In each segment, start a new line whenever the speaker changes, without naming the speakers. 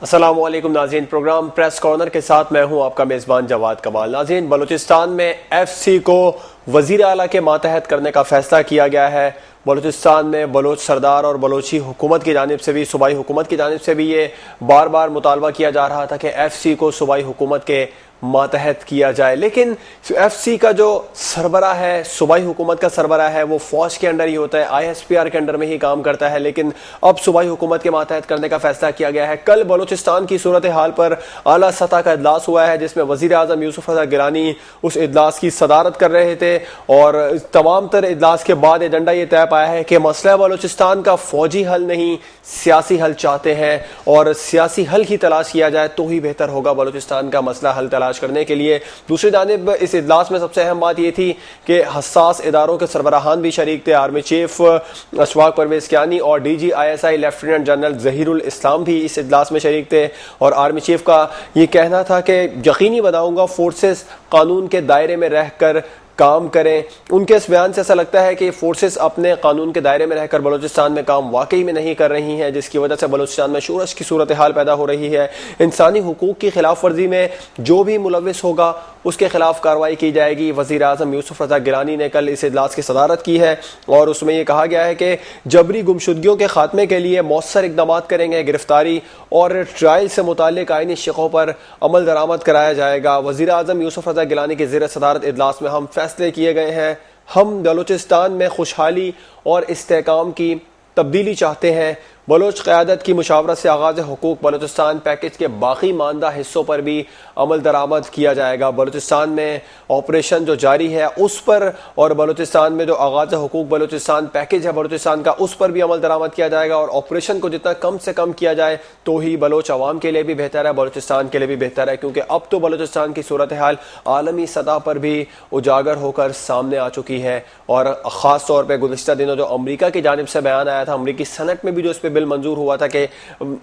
अस्सलामुअलैकुम नाज़रीन, programme press corner के साथ मैं हूं आपका मेज़बान जवाद कमाल। नाज़रीन, बलूचिस्तान में एफसी को वज़ीर आला के मातहत करने का फैसला किया गया है। बलूचिस्तान में बलोच सरदार और बलोची हुकूमत की जानिब से भी, सूबाई हुकूमत की जानिब से भी ये बार बार मुतालबा किया जा रहा था कि एफसी को सूबाई हुकूमत के मातहत किया जाए, लेकिन एफसी का जो सरबरा है, सूबाई हुकूमत का सरबरा है, वो फौज के अंडर ही होता है, ISPR के अंडर में ही काम करता है। लेकिन अब सूबाई हुकूमत के मातहत करने का फैसला किया गया है। कल बलूचिस्तान की सूरत हाल पर आला सतह का इजलास हुआ है, जिसमें वज़ीर आज़म यूसुफ रज़ा गिलानी उस इजलास की सदारत कर रहे थे और तमाम तर इजलास के बाद एजेंडा ये तय पाया है कि मसला बलूचिस्तान का फौजी हल नहीं, सियासी हल चाहते हैं और सियासी हल की तलाश किया जाए तो ही बेहतर होगा बलूचिस्तान का मसला हल तलाश करने के लिए। दूसरी जानिब इस इजलास में सबसे अहम बात यह थी कि हसास इदारों के सरबराहान भी शरीक थे। आर्मी चीफ अशफाक परवेज कियानी और DGISI लेफ्टिनेंट जनरल जहीरुल इस्लाम भी इस इजलास में शरीक थे और आर्मी चीफ का ये कहना था कि यकीनी बनाऊंगा फोर्सेस कानून के दायरे में रहकर काम करें। उनके इस बयान से ऐसा लगता है कि फोर्सेस अपने कानून के दायरे में रहकर बलूचिस्तान में काम वाकई में नहीं कर रही हैं, जिसकी वजह से बलूचिस्तान में शोरश की सूरत हाल पैदा हो रही है। इंसानी हुकूक की खिलाफ वर्जी में जो भी मुलविस होगा उसके खिलाफ कार्रवाई की जाएगी। वज़ीर आज़म यूसुफ रज़ा गिलानी ने कल इस इजलास की सदारत की है और उसमें यह कहा गया है कि जबरी गुमशुदगियों के खात्मे के लिए मौसर इकदाम करेंगे, गिरफ्तारी और ट्रायल से मुताल्लिक आईनी शिकों पर अमल दरामद कराया जाएगा। वज़ीर आज़म यूसुफ रज़ा गिलानी के ज़ेर सदारत इजलास में हम फैसले किए गए हैं। हम बलूचिस्तान में खुशहाली और इस्तेहकाम की तब्दीली चाहते हैं। बलोच क़यादत की मुशावरत से आगाज़ हुकूक बलूचिस्तान पैकेज के बाकी मानदा हिस्सों पर भी अमल दरामद किया जाएगा। बलूचिस्तान में ऑपरेशन जो जारी है उस पर और बलूचिस्तान में जो आगाज़ हुकूक बलूचिस्तान पैकेज है बलूचिस्तान का, उस पर भी अमल दरामद किया जाएगा और ऑपरेशन को जितना कम से कम किया जाए तो ही बलोच अवाम के लिए भी बेहतर है, बलूचिस्तान के लिए भी बेहतर है, क्योंकि अब तो बलूचिस्तान की सूरत हाल आलमी सतह पर भी उजागर होकर सामने आ चुकी है। और ख़ास तौर पर गुज़िश्ता दिनों जो अमरीका की जानिब से बयान आया था, अमरीकी सनट में भी जो इस पर बिल मंजूर हुआ था कि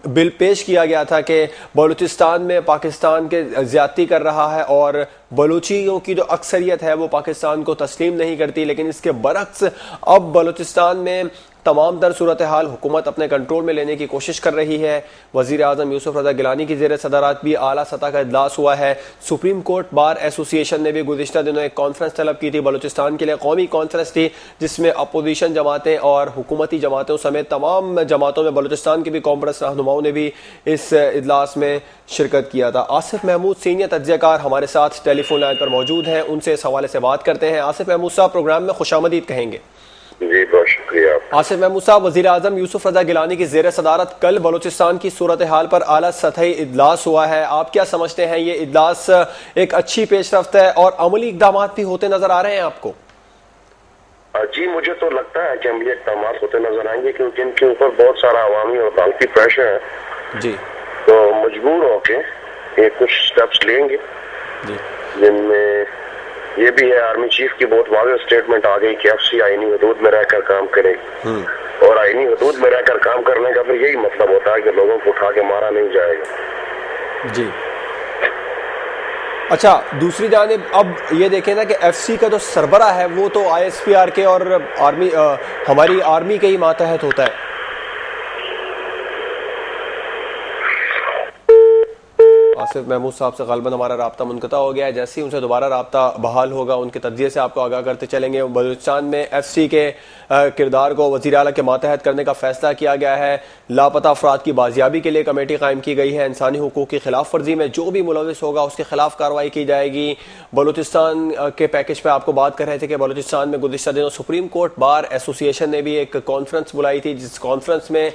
बिल पेश किया गया था कि बलूचिस्तान में पाकिस्तान के ज्यादती कर रहा है और बलूचियों की जो अक्सरियत है वो पाकिस्तान को तस्लीम नहीं करती, लेकिन इसके बरक्स अब बलूचिस्तान में तमाम तर सूरत हाल हुकूमत अपने कंट्रोल में लेने की कोशिश कर रही है। वज़ीर आज़म यूसुफ रज़ा गिलानी की ज़ेर सदारत भी आला सतह का इजलास हुआ है। सुप्रीम कोर्ट बार एसोसिएशन ने भी गुज़िश्ता दिनों एक कॉन्फ्रेंस तलब की थी बलूचिस्तान के लिए, कौमी कॉन्फ्रेंस थी जिसमें अपोजिशन जमातें और हुकूमती जमातों समेत तमाम जमातों में बलूचिस्तान के भी कॉमर्स रहनुमाओं ने भी इस इजलास में शिरकत किया था। आसिफ महमूद सीनियर तज्ज़ियाकार हमारे साथ टेलीफोन लाइन पर मौजूद हैं, उनसे इस हवाले से बात करते हैं। आसिफ महमूद साहब, प्रोग्राम में खुशामदीद कहेंगे।
जी, बहुत शुक्रिया।
आसिफ महमूद साहब, वज़ीर आज़म यूसुफ रज़ा गिलानी की ज़ेर सदारत कल बलूचिस्तान की सूरत हाल पर आला सतही इजलास हुआ है। आप क्या समझते हैं, ये इजलास एक अच्छी पेशरफ्त है और अमली इक़दाम भी होते नजर आ रहे हैं आपको?
जी, मुझे तो लगता है कि अमली इक़दाम होते नजर आएंगे, क्योंकि इनके ऊपर बहुत सारा अवामी और अदालती प्रेशर है
जी,
तो मजबूर होके ये कुछ स्टेप्स लेंगे
जी,
जिनमें ये भी है, आर्मी चीफ की बहुत वाज़ेह स्टेटमेंट आ गई कि एफसी आईनी हदूद में रहकर काम करेगी और आईनी हदूद में रहकर काम करने का फिर यही मतलब होता है कि लोगों को उठा के मारा नहीं जाएगा।
जी। अच्छा, दूसरी जानिब अब ये देखें ना कि एफसी का जो सरबरा है वो तो ISPR के और हमारी आर्मी के ही मातहत होता है। आसिफ महमूद साहब से ग़ालिबन हमारा राब्ता मुनक़ता हो गया है। जैसे ही उनसे दोबारा राब्ता बहाल होगा उनके तज्ज़िये से आपको आगाह करते चलेंगे। बलूचिस्तान में एफसी के किरदार को वज़ीर आला के मातहत करने का फैसला किया गया है। लापता अफराद की बाजियाबी के लिए कमेटी कायम की गई है। इंसानी हुकूक की खिलाफ वर्जी में जो भी मुलविस होगा उसके खिलाफ कार्रवाई की जाएगी। बलूचिस्तान के पैकेज पर आपको बात कर रहे थे कि बलूचिस्तान में गुज़िश्ता दिनों सुप्रीम कोर्ट बार एसोसिएशन ने भी एक कॉन्फ्रेंस बुलाई थी, जिस कॉन्फ्रेंस में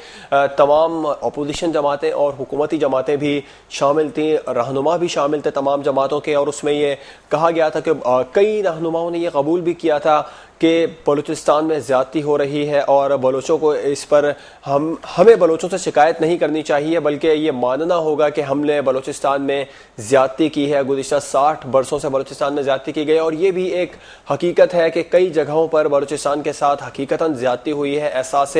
तमाम अपोजिशन जमातें और हुकूमती जमातें भी शामिल थी, रहनुमा भी शामिल थे तमाम जमातों के। और उसमें यह कहा गया था कि कई रहनुमाओं ने यह कबूल भी किया था कि बलूचिस्तान में ज़्यादती हो रही है और बलोचों को इस पर हमें बलोचों से शिकायत नहीं करनी चाहिए, बल्कि ये मानना होगा कि हमने बलूचिस्तान में ज़्यादती की है। गुज़िश्ता 60 बरसों से बलूचिस्तान में ज़्यादती की गई और ये भी एक हकीकत है कि कई जगहों पर बलूचिस्तान के साथ हकीकतन ज़्यादती हुई है। एहसास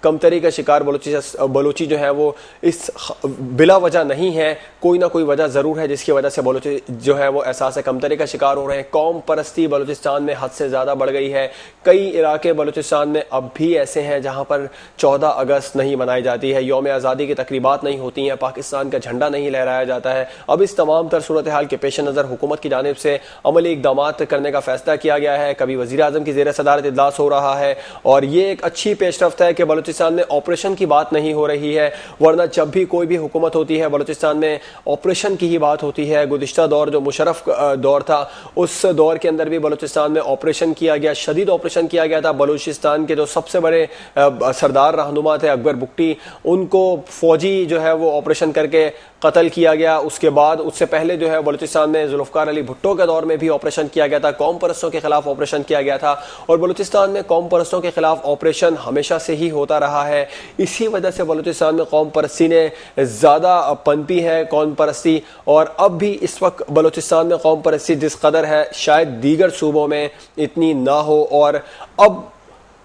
कमतरी का शिकार बलूची जो है वो इस बिला वजह नहीं है, कोई ना कोई वजह ज़रूर है जिसकी वजह से बलूची जो है वो एहसास कमतरी का शिकार हो रहे हैं। कौम परस्ती बलूचिस्तान में हद से ज़्यादा बढ़ गई है। कई इलाके बलूचिस्तान में अब भी ऐसे हैं जहां पर 14 अगस्त नहीं मनाई जाती है, यौम आज़ादी की तकरीबात नहीं होती हैं, पाकिस्तान का झंडा नहीं लहराया जाता है। अब इस तमाम तर सूरत हाल के पेश नज़र हुकूमत की जानिब से अमली इक़दाम करने का फैसला किया गया है। कभी वज़ीर आज़म की ज़ेर सदारत इजलास हो रहा है और ये एक अच्छी पेशरफ्त है कि बलूचिस्तान में ऑपरेशन की बात नहीं हो रही है, वरना जब भी कोई भी हुकूमत होती है बलूचिस्तान में ऑपरेशन की ही बात होती है। गुज़िश्ता दौर जो मुशर्रफ दौर था, उस दौर के अंदर भी बलूचिस्तान में ऑपरेशन किया गया, शदीद ऑपरेशन किया गया था। बलूचिस्तान के जो सबसे बड़े सरदार रहनुमा थे अकबर बुगटी, उनको फौजी जो है वो ऑपरेशन करके कत्ल किया गया। उसके बाद उससे पहले जो है बलूचिस्तान में जुल्फ़िकार अली भुट्टो के दौर में भी ऑपरेशन किया गया था, कौम परस्तों के खिलाफ ऑपरेशन किया गया था। और बलूचिस्तान में कौम परस्तों के खिलाफ ऑपरेशन हमेशा से ही होता रहा है। इसी वजह से बलूचिस्तान में कौम परस्ती ने ज़्यादा पनपी है, कौम परस्ती। और अब भी इस वक्त बलूचिस्तान में कौम परस्ती जिस कदर है शायद दीगर सूबों में इतनी ना हो। और अब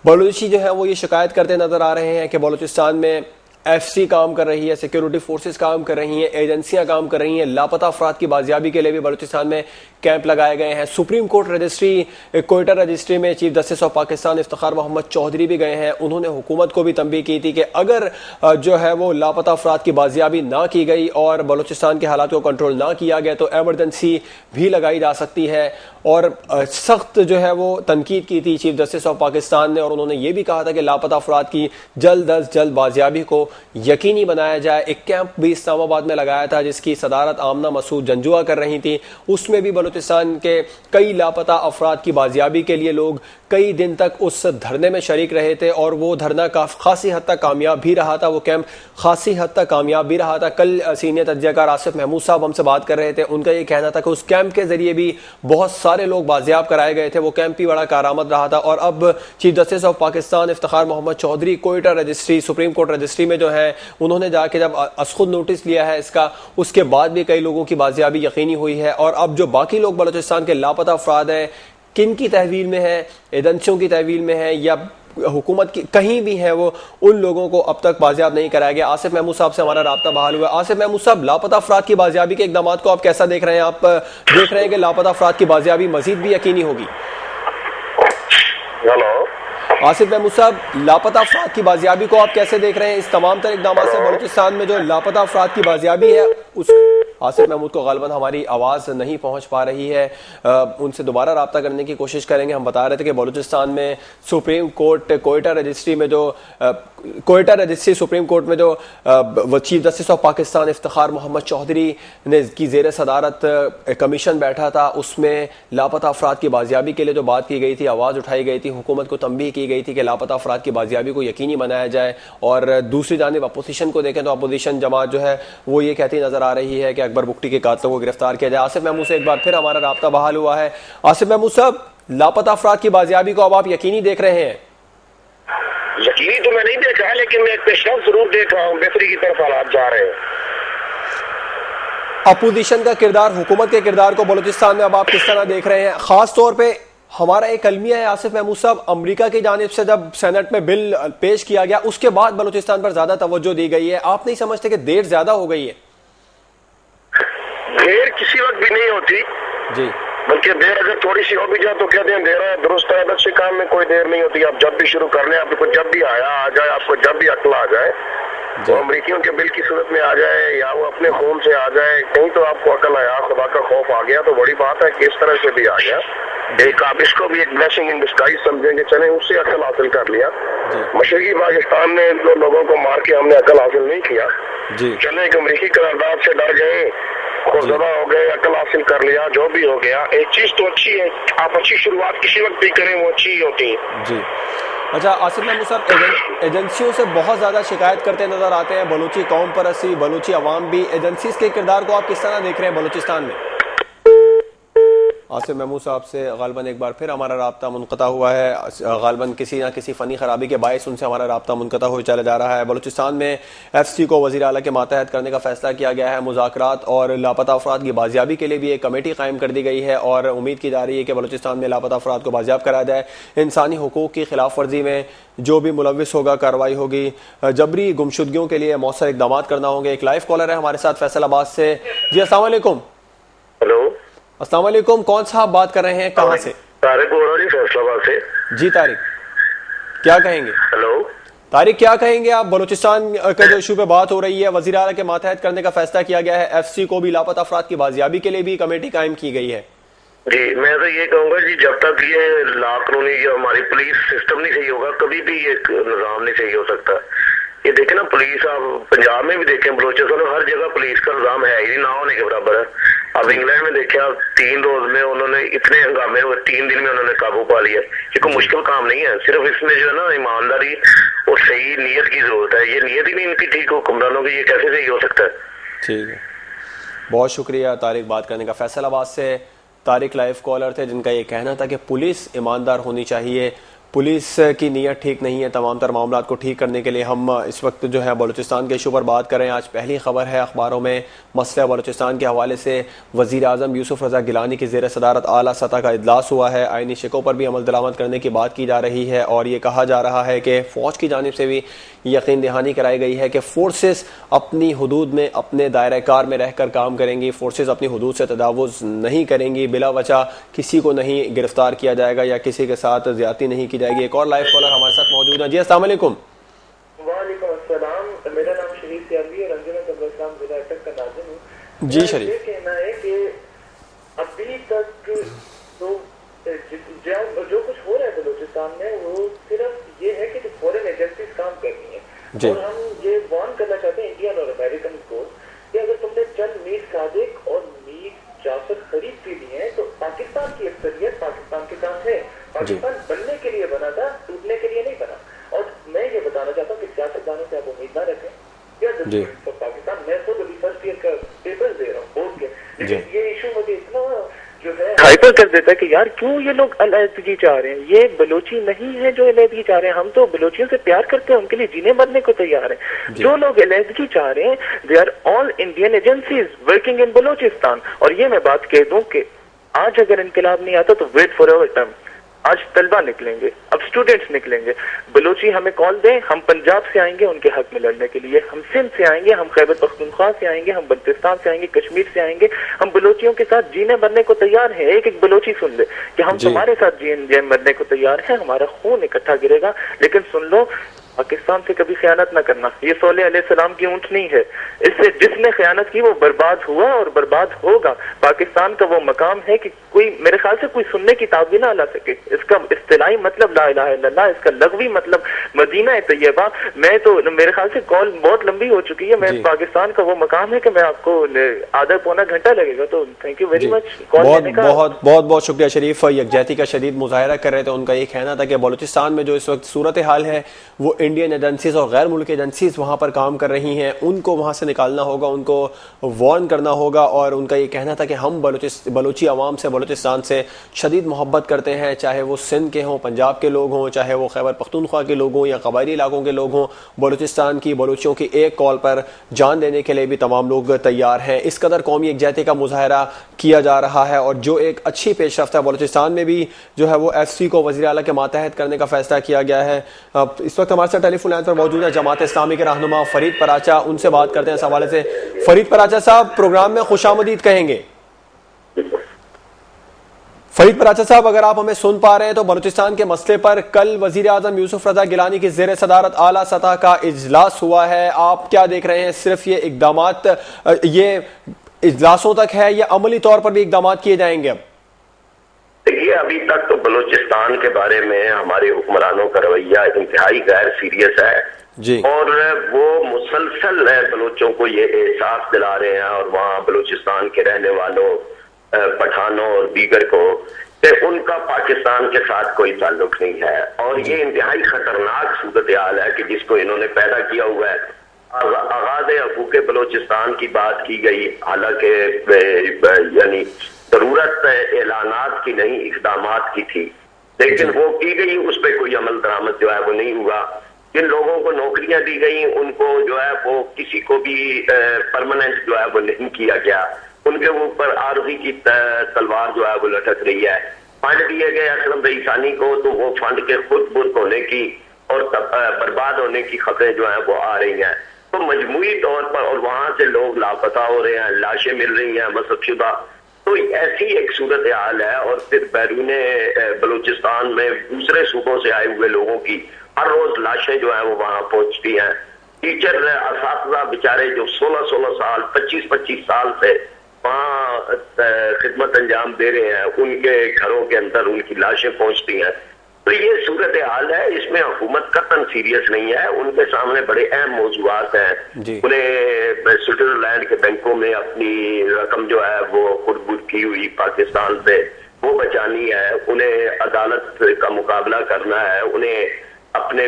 बलूची जो है वो ये शिकायत करते नज़र आ रहे हैं कि बलूचिस्तान में FC काम कर रही है, सिक्योरिटी फोर्सेस काम कर रही हैं, एजेंसियां काम कर रही हैं। लापता अफराद की बाजियाबी के लिए भी बलूचिस्तान में कैंप लगाए गए हैं। Supreme court registry, Quetta registry में chief justice of Pakistan Iftikhar Mohammad Chaudhry भी गए हैं। उन्होंने हुकूमत को भी तंबीह की थी कि अगर जो है वो लापता अफराद की बाजियाबी ना की गई और बलूचिस्तान के हालात को कंट्रोल ना किया गया तो एमरजेंसी भी लगाई जा सकती है। और सख्त जो है वो तनकीद की थी चीफ जस्टिस ऑफ पाकिस्तान ने, और उन्होंने ये भी कहा था कि लापता अफराद की जल्द अज जल्द बाजियाबी को यकीनी बनाया जाए। एक कैंप भी इस्लामाबाद में लगाया था जिसकी सदारत आमना मसूद जंजुआ कर रही थी। उसमें भी बलूचिस्तान के कई लापता अफराद की बाजियाबी के लिए लोग कई दिन तक उस धरने में शरीक रहे थे और वो धरना खासी हद तक कामयाब भी रहा था, वो कैंप खासी हद तक कामयाब भी रहा था। कल सीनियर तज्जियाकार आसिफ महमूद साहब हमसे बात कर रहे थे, उनका ये कहना था कि उस कैंप के जरिए भी बहुत सारे लोग बाजियाब कराए गए थे, वो कैंप भी बड़ा कारआमद रहा था। और अब chief justice of Pakistan Iftikhar Mohammad Chaudhry Quetta registry, supreme court registry में जो है उन्होंने जाके जब खुद नोटिस लिया है इसका, उसके बाद भी कई लोगों की बाजियाबी यकीनी हुई है। और अब जो बाकी लोग बलूचिस्तान के लापता अफराद हैं, किन की तहवील में है, एजेंसियों की तहवील में है या हुकूमत की कहीं भी है, वो उन लोगों को अब तक बाजियाब नहीं कराया गया। आसिफ महमूद साहब से हमारा राब्ता बहाल हुआ। आसिफ महमूद साहब, लापता अफराद की बाजियाबी के इकदाम को आप कैसा देख रहे हैं? आप देख रहे हैं कि लापता अफराद की बाजियाबी मजीद भी यकीनी होगी?
हेलो
आसिफ महमूद साहब, लापता अफराद की बाजियाबी को आप कैसे देख रहे हैं? इस तमाम तर इकदाम से बलूचिस्तान में जो लापता अफराद की बाजियाबी है उस आसिफ महमूद को गालिबन हमारी आवाज़ नहीं पहुंच पा रही है, उनसे दोबारा रब्ता करने की कोशिश करेंगे। हम बता रहे थे कि बलूचिस्तान में सुप्रीम कोर्ट कोयटा रजिस्ट्री में जो कोयटा रजिस्ट्री सुप्रीम कोर्ट में जो chief justice of Pakistan Iftikhar Mohammad Chaudhry ने की ज़ेर सदारत कमीशन बैठा था, उसमें लापता अफराद की बाजियाबी के लिए जो बात की गई थी, आवाज़ उठाई गई थी, हुकूमत को तंबीह की गई थी कि लापता अफराद की बाजियाबी को यकीनी बनाया जाए। और दूसरी जानिब अपोजिशन को देखें तो अपोजिशन जमात जो है वो ये कहती नजर आ रही है कि अकबर बुगटी के कातलों को गिरफ्तार किया जाए। आसिफ महमूद से एक बार फिर हमारा राब्ता बहाल हुआ है। आसिफ महमूद साहब, लापता अफराद की बाजियाबी को अब आप यकीनी देख रहे हैं?
यकीनी तो मैं नहीं देखा है, लेकिन मैं एक पेशरफ जरूर देख रहा हूँ, बेहतरी की तरफ हालात जा रहे हैं।
अपोजिशन का किरदार, हुकूमत के किरदार को बलूचिस्तान में अब आप किस तरह देख रहे हैं? खास तौर पे हमारा एक अलमिया है आसिफ महमूद साहब, अमेरिका की जानिब से जब सेनेट में बिल पेश किया गया उसके बाद बलूचिस्तान पर ज्यादा तवज्जो दी गई है। आप नहीं समझते कि देर ज्यादा हो गई है?
देर किसी वक्त भी नहीं होती
जी,
बल्कि देर अगर थोड़ी सी हो भी जाए तो क्या दें, देर है दुरुस्त है, अच्छे काम में कोई देर नहीं होती। आप जब भी शुरू कर लें, आपको जब भी आया आ जाए, आपको जब भी अक्ल आ जाए, वो अमरीकियों के बिल की सूरत में आ जाए या वो अपने खून से आ जाए, कहीं तो आपको अकल आया, खुदा का खौफ आ गया तो बड़ी बात है कि इस तरह से भी आ गया। एक आप इसको भी एक ब्लेसिंग इन डिस्गाइज समझेंगे, चले उससे अकल हासिल कर लिया। मशरकी पाकिस्तान में लोगों को मार के हमने अकल हासिल नहीं किया, चले एक अमरीकी करारदाद से डर गए, खुदा हो गए, अकल हासिल कर लिया, जो भी हो गया। एक चीज तो अच्छी है, आप अच्छी शुरुआत किसी वक्त भी करें वो अच्छी होती है।
जी, अच्छा आसिफ महमूद साहब, एजेंसियों से बहुत ज्यादा शिकायत करते नजर आते हैं बलूची कौम परस्ती, बलूची अवाम भी। एजेंसीज के किरदार को आप किस तरह देख रहे हैं बलूचिस्तान में? आसिफ महमूद साहब से गालिबन एक बार फिर हमारा राब्ता मुनक़ता हुआ है। गालिबन किसी ना किसी फ़नी ख़राबी के बायस उनसे हमारा राब्ता मुनक़ता हो चला जा रहा है। बलूचिस्तान में FC को वज़ीर आला के मातहत करने का फ़ैसला किया गया है। मुज़ाकरात और लापता अफराद की बाजियाबी के लिए भी एक कमेटी कायम कर दी गई है और उम्मीद की जा रही है कि बलूचिस्तान में लापता अफराद को बाजियाब कराया जाए। इंसानी हुकूक़ की खिलाफ वर्जी में जो भी मुलविस होगा कार्रवाई होगी। जबरी गुमशुदगियों के लिए मौसर इक़दाम करना होंगे। एक लाइव कॉलर है हमारे साथ फैसलाबाद से। जी अस्सलाम वालेकुम।
हेलो,
अस्सलाम वालेकुम, कौन साहब बात कर रहे हैं, कहाँ से?
तारिक बोल रहा जी फैसलाबाद से।
जी तारिक, क्या कहेंगे?
हेलो
तारिक, क्या कहेंगे आप? बलूचिस्तान के जो इशू पे बात हो रही है, वजीर आला के मातहत करने का फैसला किया गया है, एफसी को भी लापता अफराद की बाजियाबी के लिए भी कमेटी कायम की गई है।
जी, मैं तो ये कहूंगा जी, जब तक ये लॉ कानूनी या हमारी पुलिस सिस्टम नहीं सही होगा, कभी भी ये निजाम नहीं सही हो सकता। ये देखे ना, पुलिस आप पंजाब में भी देखें, बलोचिस्तान में हर जगह पुलिस का निजाम है ही ना होने के बराबर है। अब इंग्लैंड में देखा, 3 रोज में उन्होंने इतने हंगामे हुए, 3 दिन में उन्होंने काबू पा लिया। ये कोई मुश्किल काम नहीं है, सिर्फ इसमें जो है ना ईमानदारी और सही नीयत की जरूरत है। ये नीयत ही नहीं इनकी ठीक, हुक्मरानों की, ये कैसे सही हो सकता है?
ठीक है, बहुत शुक्रिया तारिक बात करने का। फैसलाबाद से तारिक लाइव कॉलर थे, जिनका ये कहना था कि पुलिस ईमानदार होनी चाहिए, पुलिस की नीयत ठीक नहीं है। तमाम तर मामलों को ठीक करने के लिए हम इस वक्त जो है बलूचिस्तान के इशू पर बात करें। आज पहली खबर है अखबारों में, मसला बलूचिस्तान के हवाले से वज़ीर आज़म यूसुफ रज़ा गिलानी की ज़ेर सदारत आला सतह का इजलास हुआ है। आइनी शिकों पर भी अमल दरामद करने की बात की जा रही है और ये कहा जा रहा है कि फ़ौज की जानिब से भी यकीन दहानी कराई गई है कि फोर्सेस अपनी हदूद में, अपने दायरा कार में रहकर काम करेंगी। फोर्सेस अपनी हदूद से तजावुज़ नहीं करेंगी, बिला वजह किसी को नहीं गिरफ्तार किया जाएगा या किसी के साथ ज्यादती नहीं की जाएगी। एक और लाइव कॉलर हमारे साथ मौजूद है। जी अस्सलाम वालेकुम।
वालेकुम अस्सलाम, मेरा नाम शरीफ सियालवी है, रंजना कब्रिस्तान जिला अटक का नाज़िम हूँ।
जी शरीफ,
ये कहना है कि अभी तक तो जो कुछ हो रहा है बलूचिस्तान में, वो सिर्फ ये है कि जो फॉरेन एजेंसीज काम कर रही हैं, और हम ये वार्न करना चाहते हैं इंडियन और अमेरिकन को कि अगर तुमने चंद मीट सादिक और मीट जासूस खरीद के लिए हैं, तो पाकिस्तान की अक्सरियत पाकिस्तान के साथ है। पाकिस्तान बनने के लिए बना था, टूटने के लिए नहीं बना। और मैं ये बताना चाहता हूँ कि सियासतदानों से आप उम्मीद ना रखें। पाकिस्तान, मैं खुद अभी फर्स्ट ईयर का पेपर दे रहा हूँ बोर्ड के, लेकिन ये इशू मुझे इतना जो है हाइपर कर देता है कि यार क्यों ये लोग अलहदगी चाह रहे हैं। ये बलोची नहीं है जो अलहदगी चाह रहे हैं, हम तो बलोचियों से प्यार करते हैं, उनके लिए जीने मरने को तैयार हैं। जो लोग अलहदगी चाह रहे हैं, they are all Indian agencies working in Balochistan. और ये मैं बात कह दूं कि आज अगर इनकलाब नहीं आता तो वेट फॉर एवर टाइम। आज तलबा निकलेंगे, अब स्टूडेंट्स निकलेंगे, बलोची हमें कॉल दें, हम पंजाब से आएंगे उनके हक में लड़ने के लिए, हम सिंध से आएंगे, हम खैबर पख्तूनख्वा से आएंगे, हम बल्तिस्तान से आएंगे, कश्मीर से आएंगे। हम बलोचियों के साथ जीने मरने को तैयार हैं। एक एक बलोची सुन ले कि हम तुम्हारे साथ जीने मरने को तैयार हैं, हमारा खून इकट्ठा गिरेगा। लेकिन सुन लो, पाकिस्तान से कभी खयानत ना करना। ये सोले अलैहिस्सलाम की ऊँट नहीं है, इससे जिसने खयानत की वो बर्बाद हुआ और बर्बाद होगा। पाकिस्तान का वो मकाम है कि कोई, मेरे ख्याल से कोई सुनने की ताबीर ना ला सके। इसका इस्तिलाही मतलब ला इलाहा इल्लल्लाह, इसका लगवी मतलब मदीना तैयबा। मैं तो, मेरे ख्याल से कॉल बहुत लंबी हो चुकी है। मैं पाकिस्तान का वो मकाम है कि मैं आपको आधा पौना घंटा लगेगा। तो थैंक यू वेरी मच।
बहुत बहुत शुक्रिया शरीफ। यकजहती का शदीद मुजाहरा कर रहे थे। उनका ये कहना था कि बलूचिस्तान में जो इस वक्त सूरत हाल है, वो इंडियन एजेंसीज और गैर मुल्की एजेंसीज वहाँ पर काम कर रही हैं, उनको वहाँ से निकालना होगा, उनको वार्न करना होगा। और उनका ये कहना था कि हम बलूची अवाम से, बलूचिस्तान से शदीद मोहब्बत करते हैं, चाहे वो सिंध के हों, पंजाब के लोग हों, चाहे वो खैबर पख्तूनख्वा के लोग हों या कबायली इलाकों के लोग हों। बलूचिस्तान की, बलूचियों की एक कॉल पर जान देने के लिए भी तमाम लोग तैयार हैं। इस कदर कौमी यकजहती का मुजाहरा किया जा रहा है और जो एक अच्छी पेशरफ्त है बलूचिस्तान में भी, जो है वो एफसी को वज़ीर आला के मातहत करने का फैसला किया गया है। इस वक्त हमारे साथ टेलीफोन लाइन पर मौजूद है जमात इस्लामी के रहनुमा फरीद पराचा। उनसे बात करते हैं इस हवाले से। फरीद पराचा साहब, प्रोग्राम में खुशामदीद कहेंगे। फरीद पराचा साहब, अगर आप हमें सुन पा रहे हैं तो बलूचिस्तान के मसले पर कल वजीर आजम यूसुफ रजा गिलानी की जेर सदारत आला सतह का इजलास हुआ है, आप क्या देख रहे हैं? सिर्फ ये इकदामात ये इजलासों तक है या अमली तौर पर भी इकदामात किए जाएंगे? अब
देखिए, अभी तक तो बलूचिस्तान के बारे में हमारे हुक्मरानों का रवैया इंतहाई गैर सीरियस है
जी। और
वो मुसलसल बलूचों को ये एहसास दिला रहे हैं और वहाँ बलूचिस्तान के रहने वालों, पठानों और दीगर को, कि उनका पाकिस्तान के साथ कोई ताल्लुक नहीं है। और ये इंतहाई खतरनाक सूरत हाल है कि जिसको इन्होंने पैदा किया हुआ है। आगाज़ हकूक़ बलूचिस्तान की बात की गई, हालांकि यानी जरूरत ऐलानात की नहीं, इक़दामात की थी, लेकिन वो की गई, उस पर कोई अमल दरामद जो है वो नहीं हुआ। जिन लोगों को नौकरियां दी गई, उनको जो है वो किसी को भी परमानेंट जो है वो नहीं किया गया। उनके ऊपर आरजी की तलवार जो है वो लटक रही है। फंड दिए गए असलम रईसानी को, तो वो फंड के खुद बुर्क होने की और बर्बाद होने की खबरें जो है वो आ रही हैं। तो मजमूई तौर पर, और वहां से लोग लापता हो रहे हैं, लाशें मिल रही हैं मसदशुदा। तो ऐसी एक सूरत हाल है। और फिर बैरून बलूचिस्तान में दूसरे सूबों से आए हुए लोगों की हर रोज लाशें जो है वो वहां पहुंचती हैं। टीचर असातिज़ा बेचारे जो 16-16 साल 25-25 साल से वहां खिदमत अंजाम दे रहे हैं, उनके घरों के अंदर उनकी लाशें पहुंचती हैं। तो ये सूरत हाल है, इसमें हुकूमत कतन सीरियस नहीं है। उनके सामने बड़े अहम मौजूआत हैं। उन्हें स्विट्जरलैंड के बैंकों में अपनी रकम जो है वो खुर्द की हुई पाकिस्तान से वो बचानी है, उन्हें अदालत का मुकाबला करना है, उन्हें अपने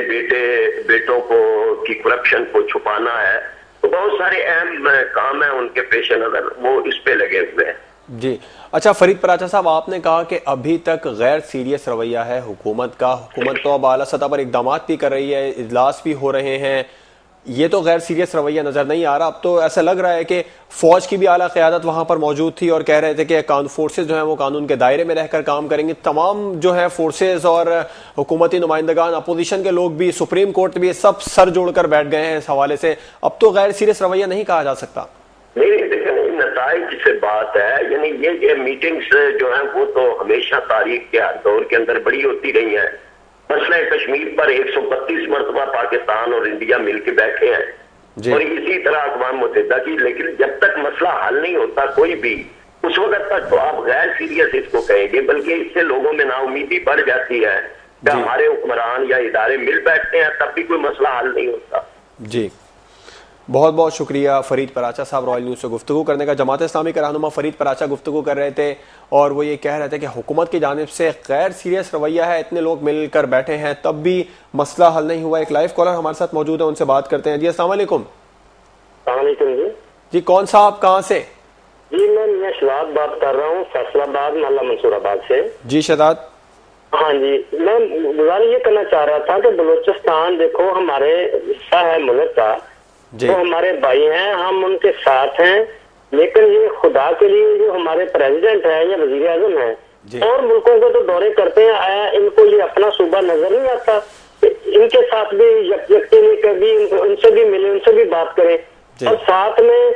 बेटों को की करप्शन को छुपाना है। तो बहुत सारे अहम काम है उनके पेश नजर, वो इस पे लगे हुए हैं।
जी अच्छा, फरीद पराचा साहब, आपने कहा कि अभी तक गैर सीरियस रवैया है हुकूमत का। हुकूमत तो अब आला सतह पर इकदाम भी कर रही है, इजलास भी हो रहे हैं, ये तो गैर सीरियस रवैया नजर नहीं आ रहा। अब तो ऐसा लग रहा है कि फौज की भी आला क़यादत वहां पर मौजूद थी और कह रहे थे कि फोर्सेज जो है वो कानून के दायरे में रहकर काम करेंगे। तमाम जो है फोर्सेज और हुकूमती नुमाइंदगान, अपोजिशन के लोग भी, सुप्रीम कोर्ट भी, सब सर जोड़कर बैठ गए हैं इस हवाले से। अब तो गैर सीरियस रवैया नहीं कहा जा सकता।
नहीं, नताइज से बात है, यानी ये मीटिंग्स जो है वो तो हमेशा तारीख के हर दौर के अंदर बड़ी होती रही है। मसला कश्मीर पर 132 मरतबा पाकिस्तान और इंडिया मिलकर बैठे हैं और इसी तरह अक़वाम मुत्तहिदा की, लेकिन जब तक मसला हल नहीं होता कोई भी, उस वक्त तक तो आप गैर सीरियस इसको कहेंगे, बल्कि इससे लोगों में नाउमीदी बढ़ जाती है कि हमारे हुक्मरान या इदारे मिल बैठते हैं तब भी कोई मसला हल नहीं होता।
जी, बहुत बहुत शुक्रिया फरीद पराचा साहब रॉयल न्यूज़ से गुफ्तगू करने का। जमात इस्लामी के रहनुमा फरीद पराचा गुफ्तगू कर रहे थे और वो ये कह रहे थे कि हुकूमत की जानिब से गैर सीरियस रवैया है, इतने लोग मिलकर बैठे हैं तब भी मसला हल नहीं हुआ। एक लाइव कॉलर हमारे साथ मौजूद है, उनसे बात करते हैं। जी अस्सलाम वालेकुम। जी कौन साहब, कहाँ से?
जी मैं शहजाद बात कर रहा हूँ, फैसलाबाद मोहल्ला मंसूराबाद से।
जी शहजाद।
हाँ जी, मैं गुजारिश ये करना चाह रहा था कि बलूचिस्तान देखो हमारे हिस्सा है मुल्क का, तो हमारे भाई हैं, हम उनके साथ हैं, लेकिन ये खुदा के लिए जो हमारे प्रेसिडेंट है या वजीर आजम है और मुल्कों को तो दौरे करते हैं, आया इनको ये अपना सूबा नजर नहीं आता। इनके साथ भी यकजहती में कभी उनसे भी मिले, उनसे भी बात करें। और साथ में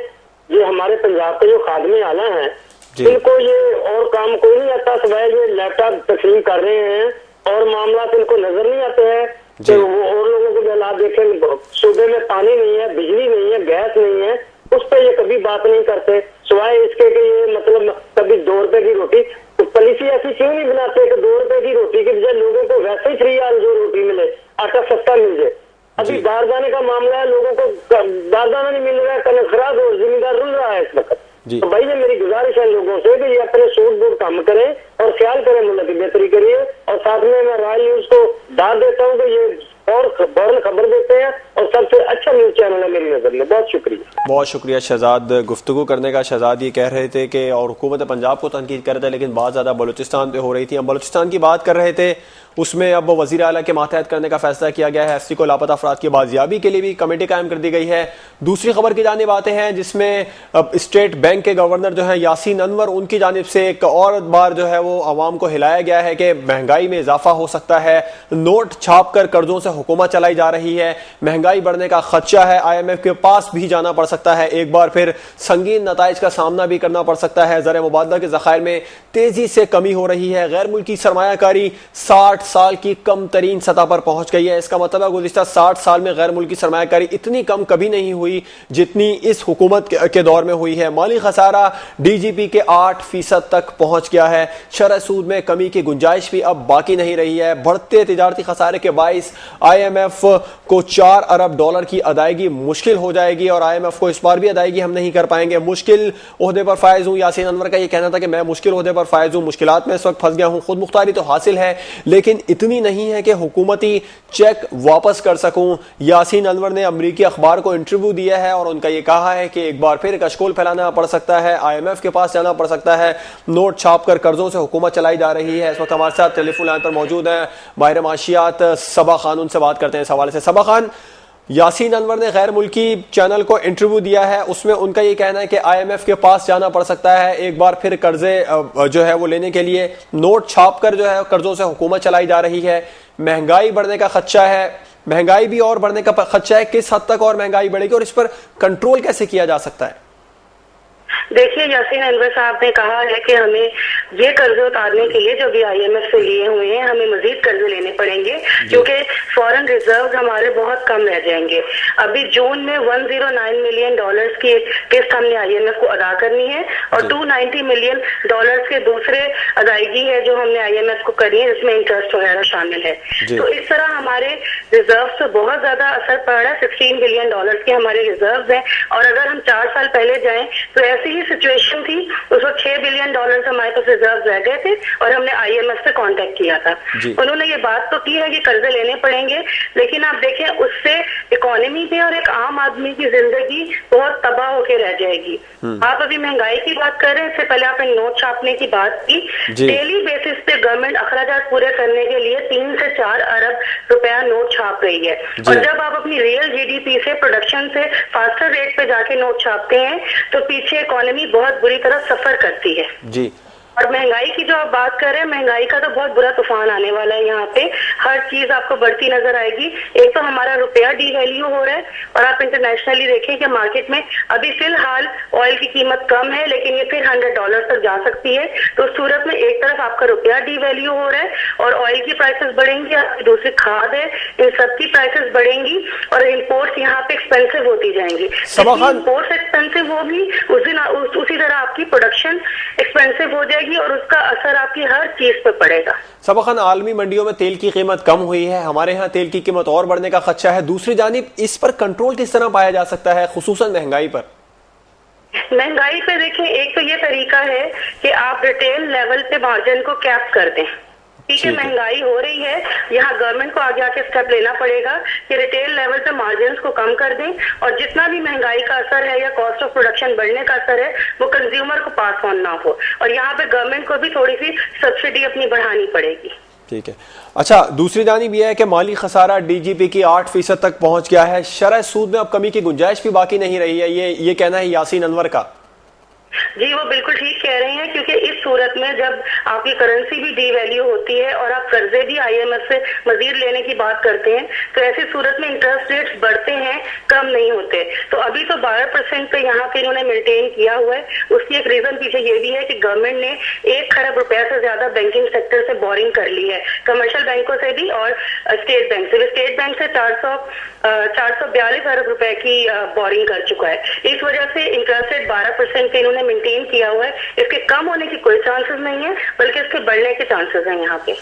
ये हमारे पंजाब के जो खादमे आला हैं, इनको ये और काम कोई नहीं आता सिवाय ये लैपटॉप तस्लीम कर रहे हैं और मामला इनको नजर नहीं आते हैं। तो वो और लोगों को जला देखें, सूबे में पानी नहीं है, बिजली नहीं है, गैस नहीं है, उस पर ये कभी बात नहीं करते सिवाय इसके कि ये मतलब कभी 2 रुपए की रोटी, तो पॉलिसी ऐसी क्यों नहीं बनाते कि 2 रुपए की रोटी के बजाय लोगों को वैसे ही फ्री जो रोटी मिले, आटा सस्ता मिल जाए। अभी बारदाने का मामला है, लोगों को बारदाना नहीं मिल रहा है, कनक खराब और जिम्मेदार रुल रहा है इस वक्त। तो भाई ये मेरी गुजारिश है लोगों से कि ये अपने सूट बूट काम करें और ख्याल करें, मुल्क की बेहतरी करिए। और साथ में मैं रॉयल न्यूज को दाद देता हूँ कि ये और फौरन खबर देते हैं और सबसे अच्छा न्यूज चैनल है मेरी नजर में। बहुत शुक्रिया।
बहुत शुक्रिया शहजाद गुफ्तगू करने का। शहजाद ये कह रहे थे कि और हुकूमत पंजाब को तनकीद कर रहे थे, लेकिन बात ज़्यादा बलूचिस्तान पे हो रही थी। हम बलूचिस्तान की बात कर रहे थे, उसमें अब वज़ीर आला के मातहत करने का फैसला किया गया है। एफसी को लापता अफराद की बाजियाबी के लिए भी कमेटी कायम कर दी गई है। दूसरी खबर की जानिब आते हैं, जिसमें अब स्टेट बैंक के गवर्नर जो है यासीन अनवर, उनकी जानिब से एक और बार जो है वो आवाम को हिलाया गया है कि महंगाई में इजाफा हो सकता है, नोट छाप कर कर्जों से हुकूमत चलाई जा रही है, महंगाई बढ़ने का खदशा है, IMF के पास भी जाना पड़ सकता है, एक बार फिर संगीन नताइज का सामना भी करना पड़ सकता है। ज़र मुबादला के ज़खायर में तेजी से कमी हो रही है, गैर मुल्की सरमायाकारी 60 साल की कम तरीन सतह पर पहुंच गई है। इसका मतलब है गुज़िश्ता 60 साल में गैर मुल्की सरमायाकारी इतनी कम कभी नहीं हुई जितनी इस हुकूमत के दौर में हुई है। माली खसारा DGP के 8% तक पहुंच गया है। शरह सूद में कमी की गुंजाइश भी अब बाकी नहीं रही है। बढ़ते तिजारती खसारे के बाइस IMF को $4 अरब की अदायगी मुश्किल हो जाएगी और IMF को इस बार भी अदायगी हम नहीं कर पाएंगे। मुश्किल ओहदे पर फायज हूं। यासीन अनवर का यह कहना था कि मैं मुश्किल ओहदे पर फायज हूं, मुश्किलात में इस वक्त फंस गया हूं। खुद मुख्तारी तो हासिल है, लेकिन इतनी नहीं है कि हुकूमती चेक वापस कर सकूं। यासीन अनवर ने अमरीकी अखबार को इंटरव्यू दिया है और उनका यह कहा है कि एक बार फिर कशकोल फैलाना पड़ सकता है, IMF के पास जाना पड़ सकता है, नोट छाप कर कर्जों से हुकूमत चलाई जा रही है। इस वक्त हमारे साथ टेलीफोन लाइन पर मौजूद है माहिर माशियात सबा खान, उनसे बात करते हैं इस हवाले से। सबा खान, यासीन अनवर ने गैर मुल्की चैनल को इंटरव्यू दिया है, उसमें उनका ये कहना है कि IMF के पास जाना पड़ सकता है, एक बार फिर कर्जे जो है वो लेने के लिए नोट छाप कर जो है कर्जों से हुकूमत चलाई जा रही है, महंगाई बढ़ने का खदशा है, महंगाई भी और बढ़ने का खदशा है। किस हद तक और महंगाई बढ़ेगी और इस पर कंट्रोल कैसे किया जा सकता है?
देखिए, यासीन अनवर साहब ने कहा है कि हमें ये कर्जे उतारने के लिए जो भी IMF से लिए हुए हैं, हमें मजीद कर्जे लेने पड़ेंगे क्योंकि फॉरेन रिजर्व हमारे बहुत कम रह जाएंगे। अभी जून में $109 मिलियन की किस्त हमने IMF को अदा करनी है और $290 मिलियन के दूसरे अदायगी है जो हमने IMF को करनी है, जिसमें इंटरेस्ट वगैरह शामिल है। तो इस तरह हमारे रिजर्व से बहुत ज्यादा असर पड़ रहा है। $16 बिलियन के हमारे रिजर्व हैं और अगर हम 4 साल पहले जाएं तो ऐसी ही सिचुएशन थी। उस वक्त $6 बिलियन हमारे पास रिजर्व रह गए थे और हमने IMF से कांटेक्ट किया था। उन्होंने ये बात तो की है कि कर्जे लेने पड़ेंगे, लेकिन आप देखें उससे इकोनॉमी पे और एक आम आदमी की जिंदगी बहुत तबाह होकर रह जाएगी। आप अभी महंगाई की बात कर रहे हैं, इससे पहले आपने नोट छापने की बात की। डेली बेसिस पे गवर्नमेंट अखराजात पूरे करने के लिए 3 से 4 अरब रुपया नोट छाप रही है और जब आप अपनी रियल GDP से, प्रोडक्शन से फास्टर रेट पे जाके नोट छापते हैं तो पीछे इकोनॉमी बहुत बुरी तरह सफर करती है।
जी।
और महंगाई की जो आप बात कर रहे हैं, महंगाई का तो बहुत बुरा तूफान आने वाला है। यहाँ पे हर चीज आपको बढ़ती नजर आएगी। एक तो हमारा रुपया डीवैल्यू हो रहा है और आप इंटरनेशनली देखें कि मार्केट में अभी फिलहाल ऑयल की कीमत कम है, लेकिन ये फिर $100 तक जा सकती है। तो उस सूरत में एक तरफ आपका रुपया डीवैल्यू हो रहा है और ऑयल की प्राइसेस बढ़ेंगी, आपकी दूसरी खाद है, इन सब की प्राइसेस बढ़ेंगी और इम्पोर्ट्स यहाँ पे एक्सपेंसिव होती जाएंगी। इम्पोर्ट्स एक्सपेंसिव होगी उसी तरह आपकी प्रोडक्शन एक्सपेंसिव हो जाएगी और उसका असर आपकी हर चीज पे पड़ेगा।
सबा खान, आलमी मंडियों में तेल की कीमत कम हुई है, हमारे यहाँ तेल की कीमत और बढ़ने का खदशा है। दूसरी जानिब इस पर कंट्रोल किस तरह पाया जा सकता है, खुसूसन महंगाई पर?
महंगाई पे देखें, एक तो ये तरीका है कि आप रिटेल लेवल पे मार्जिन को कैप कर दें। ठीक है, महंगाई हो रही है, यहाँ गवर्नमेंट को आगे आके स्टेप लेना पड़ेगा कि रिटेल लेवल पे मार्जिन्स को कम कर दें और जितना भी महंगाई का असर है या कॉस्ट ऑफ प्रोडक्शन बढ़ने का असर है वो कंज्यूमर को पास ऑन ना हो और यहाँ पे गवर्नमेंट को भी थोड़ी सी सब्सिडी अपनी बढ़ानी पड़ेगी।
ठीक है। अच्छा, दूसरी जानिब यह है कि माली खसारा DGP की 8% तक पहुंच गया है। शरह सूद में अब कमी की गुंजाइश भी बाकी नहीं रही है, ये कहना है यासीन अनवर का।
जी, वो बिल्कुल ठीक कह रहे हैं क्योंकि इस सूरत में जब आपकी करेंसी भी डीवैल्यू होती है और आप कर्जे भी IMF से मजीद लेने की बात करते हैं तो ऐसी सूरत में इंटरेस्ट रेट्स बढ़ते हैं, कम नहीं होते। तो अभी तो 12% पे यहाँ पे इन्होंने मेंटेन किया हुआ है। उसकी एक रीजन पीछे ये भी है कि गवर्नमेंट ने 1 खरब रुपया से ज्यादा बैंकिंग सेक्टर से बोरिंग कर ली है, कमर्शियल बैंकों से भी और स्टेट बैंक से। स्टेट बैंक से 442 अरब रुपए की बोरिंग कर चुका है। इस वजह से इंटरेस्ट रेट 12% पे इन्होंने मेंटेन किया हुआ है। इसके कम होने की कोई चांसेस नहीं है, बल्कि इसके बढ़ने के चांसेस हैं यहाँ पे।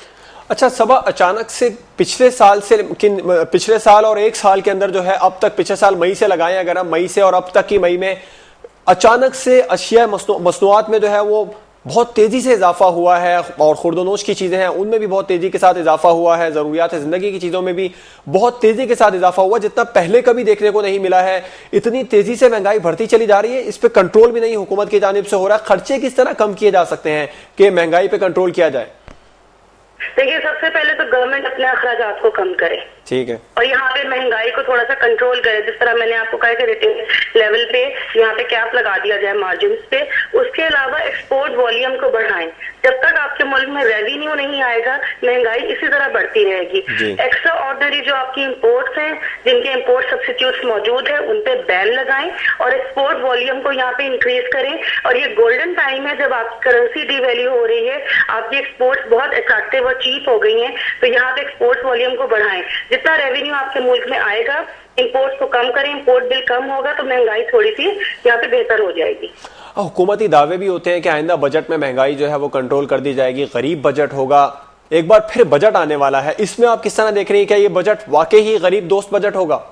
अच्छा सबा, अचानक से पिछले साल और 1 साल के अंदर जो है अब तक, पिछले साल मई से लगाएं अगर हम, मई से और अब तक की मई में अचानक से अशिया मसनूआत में जो है वो बहुत तेजी से इजाफा हुआ है और खुर्दोनोश की चीजें हैं उनमें भी बहुत तेजी के साथ इजाफा हुआ है, जरूरियात जिंदगी की चीजों में भी बहुत तेजी के साथ इजाफा हुआ जितना पहले कभी देखने को नहीं मिला है। इतनी तेजी से महंगाई बढ़ती चली जा रही है, इस पे कंट्रोल भी नहीं हुकूमत की जानिब से हो रहा। खर्चे किस तरह कम किए जा सकते हैं कि महंगाई पे कंट्रोल किया जाए?
देखिए, सबसे पहले तो गवर्नमेंट अपने अखराजात को कम करे,
ठीक है,
और यहाँ पे महंगाई को थोड़ा सा कंट्रोल करे। जिस तरह मैंने आपको कहा कि रिटेल लेवल पे यहाँ पे कैप लगा दिया जाए मार्जिन पे। उसके अलावा एक्सपोर्ट वॉल्यूम को बढ़ाएं। जब तक आपके मुल्क में रेवेन्यू नहीं आएगा, महंगाई इसी तरह बढ़ती रहेगी। एक्स्ट्रा ऑर्डिनरी जो आपकी इम्पोर्ट्स हैं, जिनके इम्पोर्ट सब्सिट्यूट्स मौजूद है, उन पे बैन लगाएं और एक्सपोर्ट वॉल्यूम को यहाँ पे इंक्रीज करें। और ये गोल्डन टाइम है जब आपकी करेंसी डीवैल्यू हो रही है, आपकी एक्सपोर्ट्स बहुत अट्रैक्टिव और चीप हो गई हैं, तो यहाँ पे एक्सपोर्ट वॉल्यूम को बढ़ाएं। जितना रेवेन्यू आपके मुल्क में आएगा, इंपोर्ट्स को कम करें, इंपोर्ट बिल कम होगा तो महंगाई थोड़ी सी यहाँ पे बेहतर हो जाएगी।
हुकूमती दावे भी होते हैं कि आइंदा बजट में महंगाई जो है वो कंट्रोल कर दी जाएगी, गरीब बजट होगा। एक बार फिर बजट आने वाला है, इसमें आप किस तरह देख रही हैं? क्या ये बजट वाकई ही गरीब दोस्त बजट होगा?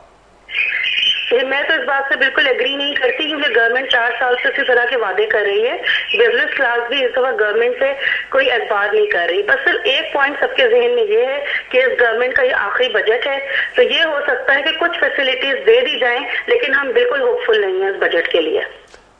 मैं तो इस बात से बिल्कुल एग्री नहीं करती, क्योंकि गवर्नमेंट 4 साल से इसी तरह के वादे कर रही है। बिजनेस क्लास भी इस दफा गवर्नमेंट से कोई एतबार नहीं कर रही। बस सिर्फ एक पॉइंट सबके जहन में ये है कि इस गवर्नमेंट का ये आखिरी बजट है, तो ये हो सकता है कि कुछ फैसिलिटीज दे दी जाएं, लेकिन हम बिल्कुल होपफुल नहीं है इस बजट के लिए।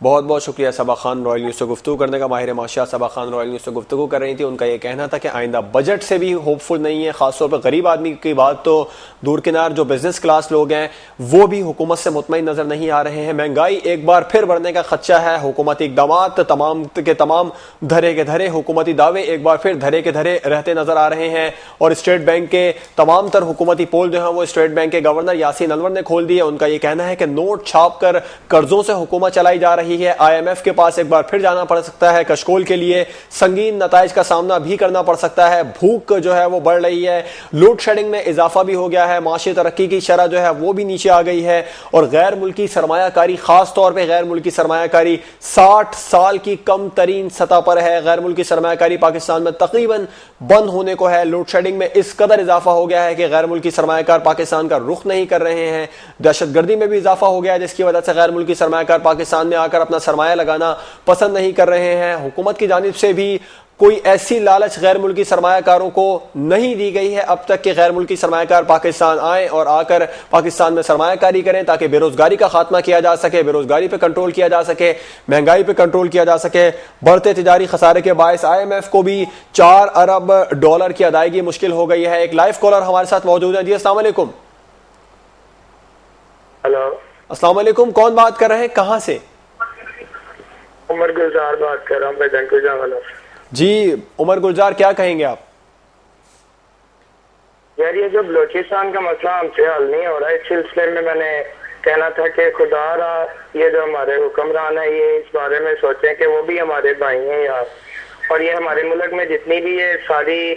बहुत बहुत शुक्रिया सबा खान, रॉयल न्यूज़ से गुफ्तगू करने का। माहिर माशिया सबा खान रॉयल न्यूज़ से गुफ्तगू कर रही थी। उनका यह कहना था कि आइंदा बजट से भी होपफुल नहीं है, खासतौर पर गरीब आदमी की बात तो दूर किनार, जो बिजनेस क्लास लोग हैं वो भी हुकूमत से मुतमईन नजर नहीं आ रहे हैं। महंगाई एक बार फिर बढ़ने का खदशा है। हुकूमती इक़दामात तमाम के तमाम धरे के धरे, हुकूमती दावे एक बार फिर धरे के धरे रहते नजर आ रहे हैं। और स्टेट बैंक के तमाम तर हुकूमती पोल जो है वो स्टेट बैंक के गवर्नर यासीन अनवर ने खोल दिए। उनका यह कहना है कि नोट छाप कर कर्जों से हुकूमत चलाई जा रही रही है। IMF के पास एक बार फिर जाना पड़ सकता है कशकोल के लिए, संगीन नताइज का सामना भी करना पड़ सकता है। भूख जो है वो बढ़ रही है, लोड शेडिंग में इजाफा भी हो गया है, माशी तरक्की की शरह जो है वो भी नीचे आ गई है और गैर मुल्की सरमायाकारी, खास तौर पर गैर मुल्की सरमायाकारी 60 साल की कम तरीन सतह पर है। गैर मुल्की सरमायाकारी पाकिस्तान में तकरीबन बंद होने को है। लोड शेडिंग में इस कदर इजाफा हो गया है कि गैर मुल्की सरमायाकार पाकिस्तान का रुख नहीं कर रहे हैं। दहशतगर्दी में भी इजाफा हो गया है, जिसकी वजह से गैर मुल्की सरमायाकार पाकिस्तान में आकर अपना सरमाया लगाना पसंद नहीं कर रहे हैं। हुकूमत की जानिब से भी कोई ऐसी लालच गैर मुल्की सरमायाकारों को नहीं दी गई है अब तक कि गैर मुल्की सरमायाकार पाकिस्तान आए और आकर पाकिस्तान में सरमायाकारी करें ताकि बेरोजगारी का खात्मा किया जा सके, बेरोजगारी पे कंट्रोल किया जा सके, महंगाई पे कंट्रोल किया जा सके। बढ़ते तिजारी खसारे के बायस IMF को भी $4 अरब की अदायगी मुश्किल हो गई है। एक लाइव कॉलर हमारे साथ मौजूद है। जी अस्सलाम वालेकुम।
हेलो,
अस्सलाम वालेकुम, कौन बात कर रहे हैं, कहां से?
उमर गुलजार बात कर रहा हूँ।
जी उमर गुलजार, क्या कहेंगे आप?
यार, ये जो बलोचिस्तान का मसला हमसे हल नहीं हो रहा है, इस सिलसिले में मैंने कहना था कि खुदा रहा ये जो हमारे हुक्मरान है ये इस बारे में सोचें कि वो भी हमारे भाई हैं यार, और ये हमारे मुल्क में जितनी भी ये सारी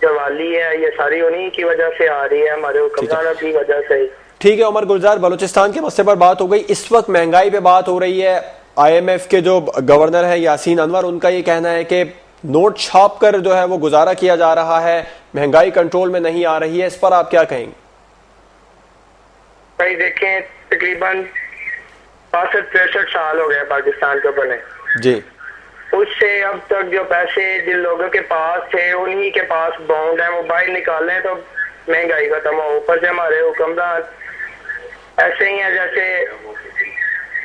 जवाली है ये सारी उन्हीं की वजह से आ रही है, हमारे हुक्मरानों की वजह से।
ठीक है उमर गुलजार, बलूचिस्तान के मसले पर बात हो गई। इस वक्त महंगाई पे बात हो रही है। IMF के जो गवर्नर है यासीन अनवर, उनका ये कहना है कि नोट छाप कर जो है वो गुजारा किया जा रहा है, महंगाई कंट्रोल में नहीं आ रही है। इस पर आप क्या कहेंगे?
भाई देखें, तकरीबन 62-63 साल हो गए पाकिस्तान को बने
जी।
उससे अब तक जो पैसे जिन लोगों के पास थे उन्हीं के पास बॉन्ड है, वो बाहर निकाले तो महंगाई खत्म हो। ऊपर से हमारे हुक्मरान ऐसे ही है जैसे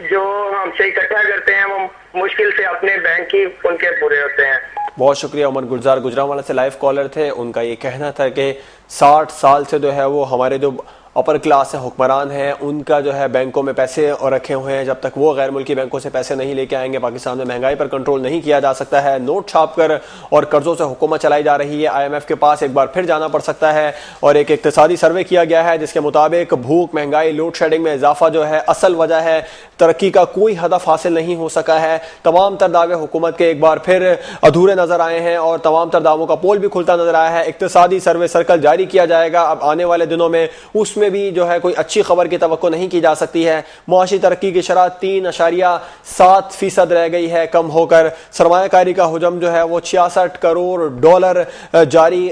जो हमसे इकट्ठा करते हैं वो मुश्किल से अपने बैंक ही उनके पूरे होते हैं।
बहुत शुक्रिया उमर गुलजार, गुजरांवाला से लाइव कॉलर थे। उनका ये कहना था कि 60 साल से जो है वो हमारे जो अपर क्लास है, हुक्मरान हैं, उनका जो है बैंकों में पैसे और रखे हुए हैं। जब तक वो गैर मुल्की बैंकों से पैसे नहीं लेके आएंगे पाकिस्तान में महंगाई पर कंट्रोल नहीं किया जा सकता है। नोट छाप कर और कर्जों से हुकूमत चलाई जा रही है। IMF के पास एक बार फिर जाना पड़ सकता है और एक इक्तिसादी सर्वे किया गया है जिसके मुताबिक भूख, महंगाई, लोड शेडिंग में इजाफा जो है असल वजह है। तरक्की का कोई हदफ हासिल नहीं हो सका है। तमाम तर दावे हुकूमत के एक बार फिर अधूरे नजर आए हैं और तमाम तर दावों का पोल भी खुलता नजर आया है। इक्तिसादी सर्वे सर्कल जारी किया जाएगा अब आने वाले दिनों में, उसमें भी जो है कोई अच्छी खबर की तवक्को नहीं की जा सकती है। मुआशी तरक्की की शरह 3.7% रह गई है कम होकर। सरमायाकारी का हुजम जो है वो $66 करोड़ जारी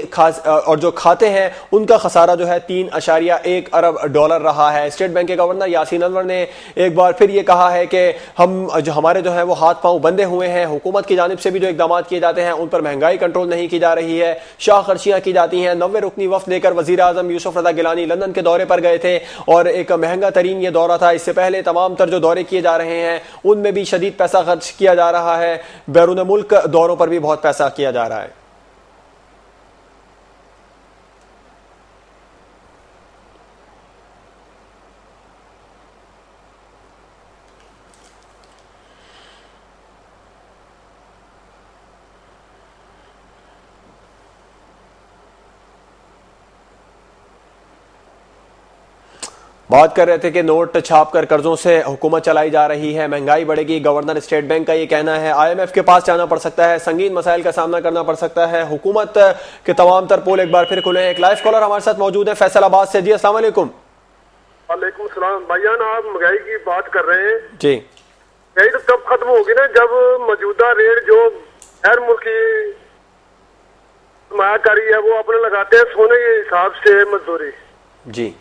और जो खाते हैं उनका खसारा जो है $3.1 अरब रहा है। स्टेट बैंक के गवर्नर यासीन अनवर ने एक बार फिर ये कहा है कि हम जो हमारे जो है वो हाथ पांव बंधे हुए हैं। हुकूमत की जानिब से भी जो इकदाम किए जाते हैं उन पर महंगाई कंट्रोल नहीं की जा रही है, शाह खर्चियां की जाती हैं। 90 रुकनी वफ्द लेकर वजीर आजम यूसुफ रजा गिलानी लंदन के दौरे पर गए थे और एक महंगा तरीन ये दौरा था। इससे पहले तमाम तर जो दौरे किए जा रहे हैं उनमें भी शदीद पैसा खर्च किया जा रहा है। बैरून मुल्क दौरों पर भी बहुत पैसा किया जा रहा है। बात कर रहे थे कि नोट छापकर कर्जों से हुकूमत चलाई जा रही है, महंगाई बढ़ेगी। गवर्नर स्टेट बैंक का ये कहना है। IMF के पास जाना पड़ सकता है, संगीन मसाइल का सामना करना पड़ सकता है। हुकूमत के तमाम तर पोल एक बार फिर खुले हैं। एक लाइव कॉलर हमारे साथ मौजूद है फैसलाबाद से। जी अस्सलाम वालेकुम।
वालेकुम सलाम। भाईजान, आप महंगाई की बात कर रहे हैं
जी।
महंगाई तो तब खत्म होगी ना जब मौजूदा रेट जो गैर मुल्की सरमायाकारी है वो अपने लगाते हैं सोने के हिसाब से मजदूरी।
जी।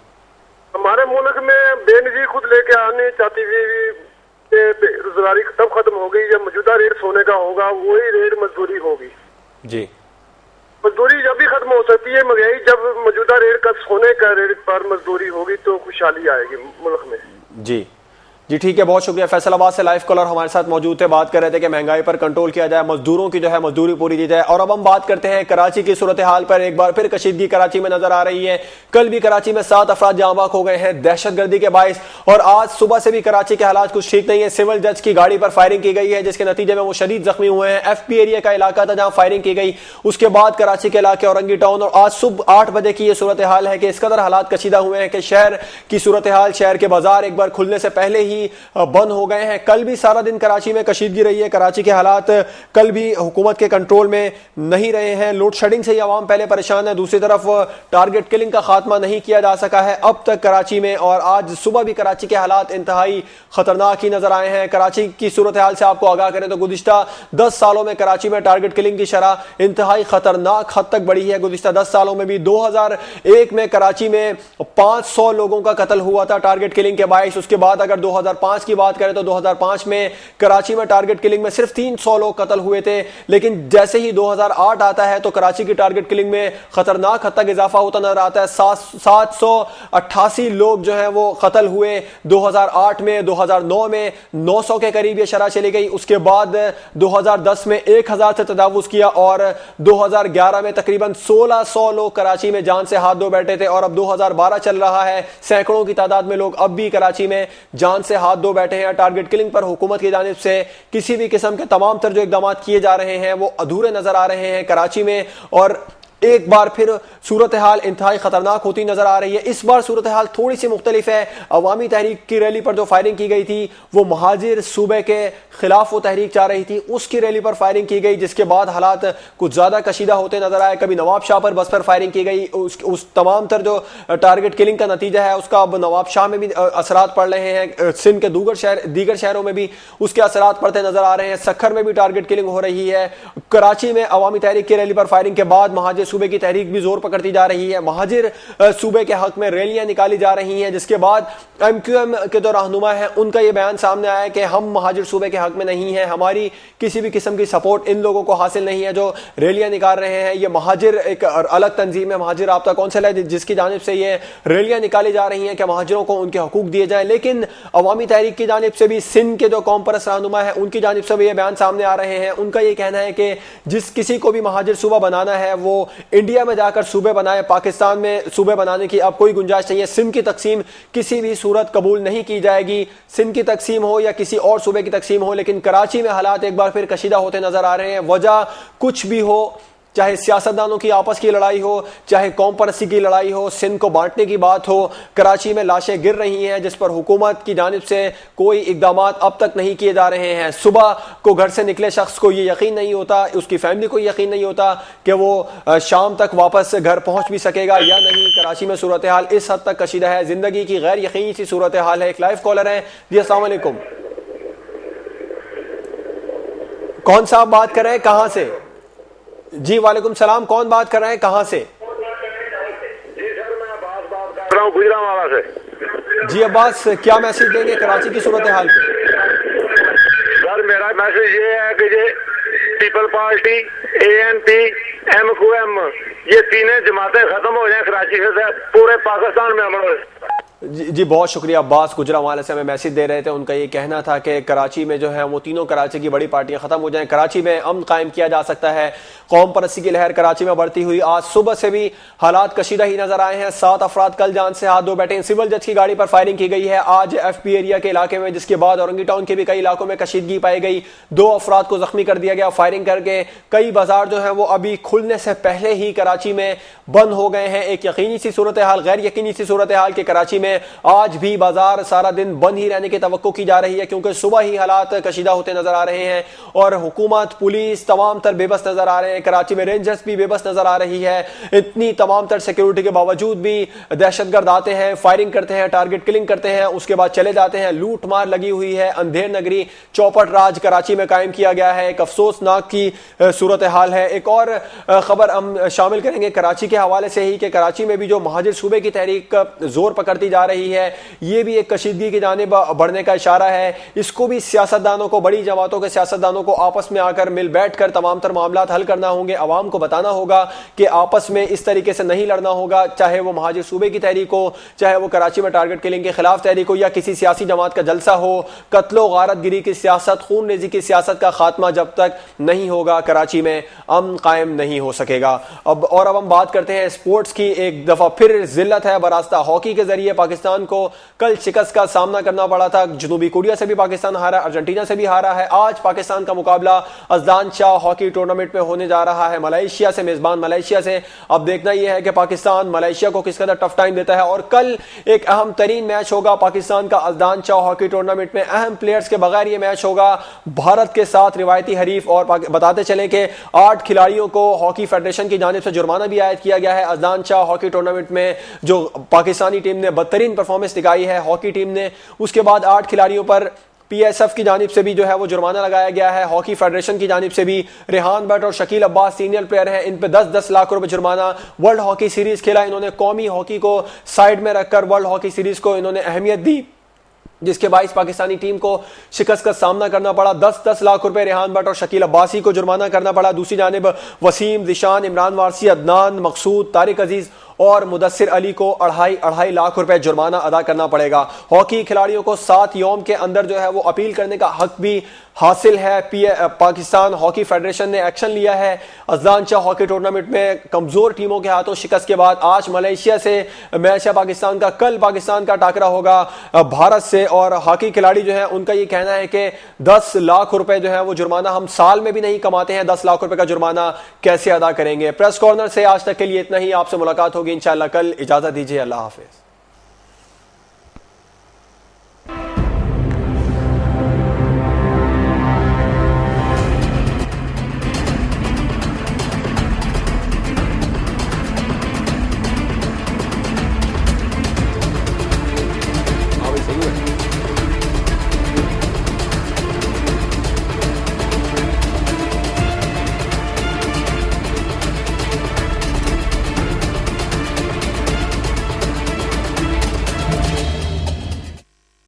हमारे मुल्क में बेनजीर खुद लेके आने चाहती थी, बेरोजगारी तब खत्म हो गई जब मौजूदा रेट सोने का होगा, वही रेट मजदूरी होगी।
जी।
मजदूरी जब भी खत्म हो सकती है महंगाई, जब मौजूदा रेट का सोने का रेट पर मजदूरी होगी तो खुशहाली आएगी मुल्क में।
जी जी ठीक है, बहुत शुक्रिया। फैसलाबाद से लाइव कॉलर हमारे साथ मौजूद थे, बात कर रहे थे कि महंगाई पर कंट्रोल किया जाए, मजदूरों की जो है मजदूरी पूरी दी जाए। और अब हम बात करते हैं कराची की सूरत हाल पर। एक बार फिर कशीदगी कराची में नजर आ रही है। कल भी कराची में 7 अफराद जाँ बाक हो गए हैं दहशतगर्दी के बायस, और आज सुबह से भी कराची के हालात कुछ ठीक नहीं है। सिविल जज की गाड़ी पर फायरिंग की गई है जिसके नतीजे में वो शदीद जख्मी हुए हैं। FP एरिया का इलाका था जहां फायरिंग की गई, उसके बाद कराची के इलाके औरंगी टाउन, और आज सुबह 8 बजे की यह सूरत हाल है कि इस कदर हालात कशीदा हुए हैं कि शहर की सूरत हाल, शहर के बाजार एक बार खुलने से पहले ही ही बंद हो गए हैं। कल भी सारा दिन कराची में कशीदगी रही है। कराची के हालात कल भी हुकूमत के कंट्रोल में नहीं रहे हैं। लोड शेडिंग से ही आवाम पहले परेशान है, दूसरी तरफ टारगेट किलिंग का खात्मा नहीं किया जा सका है अब तक कराची में। और आज सुबह भी कराची के हालात इंतहाई खतरनाक ही नजर आए हैं। कराची की सूरत हाल से आपको आगाह करें तो गुज़िश्ता 10 सालों में कराची में टारगेट किलिंग की शरह इंतहाई खतरनाक हद तक बढ़ी है। गुज़िश्ता 10 सालों में भी 2001 में कराची में 500 लोगों का कत्ल हुआ था टारगेट किलिंग के बाइस। उसके बाद अगर 2005 की बात करें तो 2005 में कराची में टारगेट किलिंग में सिर्फ 300 लोग कत्ल हुए थे। लेकिन जैसे ही 2008 आता है तो कराची की टारगेट किलिंग में खतरनाक हद तक इजाफा होता नजर आता है। 788 लोग जो हैं वो कत्ल हुए 2008 में। 2009 में 900 के करीब ये शरह चली गई। उसके बाद 2010 में 1000 से तजावुज किया और 2011 में तकरीबन 1600 लोग कराची में जान से हाथ धो बैठे थे। और अब 2012 चल रहा है, सैकड़ों की तादाद में लोग अब भी कराची में जान से हाथ धो बैठे हैं। टारगेट किलिंग पर हुकूमत की जानिब से किसी भी किस्म के तमाम तर जो इकदाम किए जा रहे हैं वो अधूरे नजर आ रहे हैं कराची में। और एक बार फिर सूरत हाल इंतहाई खतरनाक होती नजर आ रही है। इस बार सूरत हाल थोड़ी सी मुख्तलिफ है। अवामी तहरीक की रैली पर जो फायरिंग की गई थी वो महाजिर सूबे के खिलाफ वो तहरीक जा रही थी, उसकी रैली पर फायरिंग की गई, जिसके बाद हालात कुछ ज्यादा कशीदा होते नजर आए। कभी नवाब शाह पर बस पर फायरिंग की गई। उस तमाम तर जो टारगेट किलिंग का नतीजा है उसका अब नवाब शाह में भी असरात पड़ रहे हैं। सिंध के दीगर शहरों में भी उसके असरात पड़ते नजर आ रहे हैं। सखर में भी टारगेट किलिंग हो रही है। कराची में अवामी तहरीक की रैली पर फायरिंग के बाद महाजिर सूबे की तहरीक भी जोर पकड़ती जा रही है। महाजिर सूबे के हक में रैलियां निकाली जा रही हैं, जिसके बाद MQM के जो रहनुमा है उनका यह बयान सामने आया कि हम महाजिर सूबे के हक में नहीं हैं, हमारी किसी भी किस्म की सपोर्ट इन लोगों को हासिल नहीं है जो रैलियां निकाल रहे हैं। ये महाजिर एक अलग तंजीम है, महाजिर राब्ता कौंसिल है, जिसकी जानिब से ये रैलियां निकाली जा रही हैं कि महाजिरों को उनके हकूक दिए जाए। लेकिन अवामी तहरीक की जानिब से भी सिंध के जो कौम परस्त रहनुमा है उनकी जानिब से भी ये बयान सामने आ रहे हैं। उनका ये कहना है कि जिस किसी को भी महाजिर सूबा बनाना है वो इंडिया में जाकर सूबे बनाए, पाकिस्तान में सूबे बनाने की अब कोई गुंजाइश नहीं है। सिंध की तकसीम किसी भी सूरत कबूल नहीं की जाएगी, सिंध की तकसीम हो या किसी और सूबे की तकसीम हो। लेकिन कराची में हालात एक बार फिर कशीदा होते नजर आ रहे हैं। वजह कुछ भी हो, चाहे सियासतदानों की आपस की लड़ाई हो, चाहे कौम परस्ती की लड़ाई हो, सिंध को बांटने की बात हो, कराची में लाशें गिर रही हैं जिस पर हुकूमत की जानिब से कोई इकदाम अब तक नहीं किए जा रहे हैं। सुबह को घर से निकले शख्स को ये यकीन नहीं होता, उसकी फैमिली को यकीन नहीं होता कि वो शाम तक वापस घर पहुंच भी सकेगा या नहीं। कराची में सूरत हाल इस हद तक कशीदा है, जिंदगी की गैर यकीनी सी सूरत हाल है। एक लाइव कॉलर है जी, अस्सलाम वालेकुम। कौन साहब बात कर रहे हैं, कहां से? जी वालेकुम सलाम, कौन बात कर रहे हैं, कहां से?
जी सर, मैं अब्बास बात कर रहा हूँ गुजरांवाला से।
जी अब्बास, क्या मैसेज देंगे कराची की सूरत हाल पे?
सर मेरा मैसेज ये है कि ये पीपल पार्टी, ANP, MQM ये तीनों जमातें खत्म हो जाए कराची से, पूरे पाकिस्तान में अमल हो।
जी बहुत शुक्रिया। अब्बास गुजरांवाला से हमें मैसेज दे रहे थे। उनका ये कहना था कि कराची में जो है वो तीनों कराची की बड़ी पार्टियां खत्म हो जाएं, कराची में अमन कायम किया जा सकता है। कौम परस्ती की लहर कराची में बढ़ती हुई आज सुबह से भी हालात कशीदा ही नजर आए हैं। 7 अफराद कल जान से हाथ धो बैठे हैं। सिविल जज की गाड़ी पर फायरिंग की गई है आज FP एरिया के इलाके में, जिसके बाद औरंगी टाउन के भी कई इलाकों में कशीदगी पाई गई। 2 अफराद को जख्मी कर दिया गया फायरिंग करके। कई बाजार जो है वो अभी खुलने से पहले ही कराची में बंद हो गए हैं। एक यकीनी सी सूरत हाल, गैर यकीनी सी सूरत हाल के कराची में आज भी बाजार सारा दिन बंद ही रहने की तवक्को की जा रही है, क्योंकि सुबह ही हालात कशीदा होते नजर आ रहे हैं और हुकूमत, पुलिस तमाम तर बेबस नजर आ रहे हैं। कराची में रेंजर्स भी बेबस नजर आ रही है। इतनी तमाम तर सिक्योरिटी के बावजूद भी दहशतगर्द आते हैं, फायरिंग करते हैं, टारगेट किलिंग करते हैं, उसके बाद चले जाते हैं। लूट मार लगी हुई है। अंधेर नगरी चौपट राज कराची में कायम किया गया है। एक अफसोसनाक की सूरत हाल है। एक और खबर हम शामिल करेंगे कराची के हवाले से ही कि कराची में भी जो महाजिर सूबे की तहरीक जोर पकड़ती जा रही है, ये भी एक कशीदगी की जानिब बढ़ने का इशारा है। इसको भी सियासतदानों को, बड़ी जमातों के सियासतदानों को आपस में आकर मिल बैठ कर तमाम तर मामलात हल करना होंगे। आवाम को बताना होगा कि आपस में इस तरीके से नहीं लड़ना होगा, चाहे वो महाजिर सूबे की तहरीक हो, चाहे वो कराची में टारगेट किलिंग के खिलाफ तहरीक हो, या किसी सियासी जमात का जलसा हो। कत्लो गारतगिरी की सियासत, खून रेजी की सियासत का खात्मा जब तक नहीं होगा कराची में अमन कायम नहीं हो सकेगा। अब हम बात करते हैं स्पोर्ट्स की। एक दफा फिर जिल्लत है बरास्ता हॉकी के जरिए पाकिस्तान को कल शिकस्त का सामना करना पड़ा था। जनूबी कोरिया से भी पाकिस्तान हारा, अर्जेंटीना से भी हारा है। आज पाकिस्तान का मुकाबला अजलान शाह हॉकी टूर्नामेंट में होने जा रहा है मलेशिया से, मेजबान मलेशिया से। अब देखना यह है कि पाकिस्तान मलेशिया को किस कदर टफ टाइम देता है। और कल एक अहम तरीन मैच होगा पाकिस्तान का अजलान शाह हॉकी टूर्नामेंट में। अहम प्लेयर्स के बगैर यह मैच होगा भारत के साथ रिवायती हरीफ। और बताते चले कि 8 खिलाड़ियों को हॉकी फेडरेशन की जानिब से जुर्माना भी आयद किया गया है अजलान शाह हॉकी टूर्नामेंट में। जो पाकिस्तानी टीम ने बदतरीन परफॉर्मेंस दिखाई है हॉकी टीम ने, उसके बाद 8 खिलाड़ियों पर पीएसएफ की जानिब से भी जो है वो जुर्माना लगाया गया है। हॉकी फेडरेशन की जानिब से भी रेहान भट्ट और शकील अब्बास सीनियर प्लेयर हैं, इन पे 10-10 लाख रुपए जुर्माना। वर्ल्ड हॉकी सीरीज खेला इन्होंने, कौमी हॉकी को साइड में रखकर वर्ल्ड हॉकी सीरीज को इन्होंने अहमियत दी, जिसके बाइस पाकिस्तानी टीम को शिकस्त का सामना करना पड़ा। 10-10 लाख रुपए रेहान भट्ट और शकील अब्बासी को जुर्माना करना पड़ा। दूसरी जानिब वसीम, जिशान, इमरान वारसी, अदनान, मकसूद, तारिक अजीज और मुदस्सिर अली को 2.5 लाख रुपए जुर्माना अदा करना पड़ेगा। हॉकी खिलाड़ियों को 7 यौम के अंदर जो है वो अपील करने का हक भी हासिल है। पाकिस्तान हॉकी फेडरेशन ने एक्शन लिया है। अजलान शाह हॉकी टूर्नामेंट में कमजोर टीमों के हाथों शिकस्त के बाद आज मलेशिया से मैच है पाकिस्तान का। कल पाकिस्तान का टाकरा होगा भारत से। और हॉकी खिलाड़ी जो है उनका ये कहना है कि 10 लाख रुपए जो है वो जुर्माना हम साल में भी नहीं कमाते हैं, 10 लाख रुपए का जुर्माना कैसे अदा करेंगे। प्रेस कॉर्नर से आज तक के लिए इतना ही। आपसे मुलाकात होगी इंशाअल्लाह कल। इजाजत दीजिए, अल्लाह हाफिज।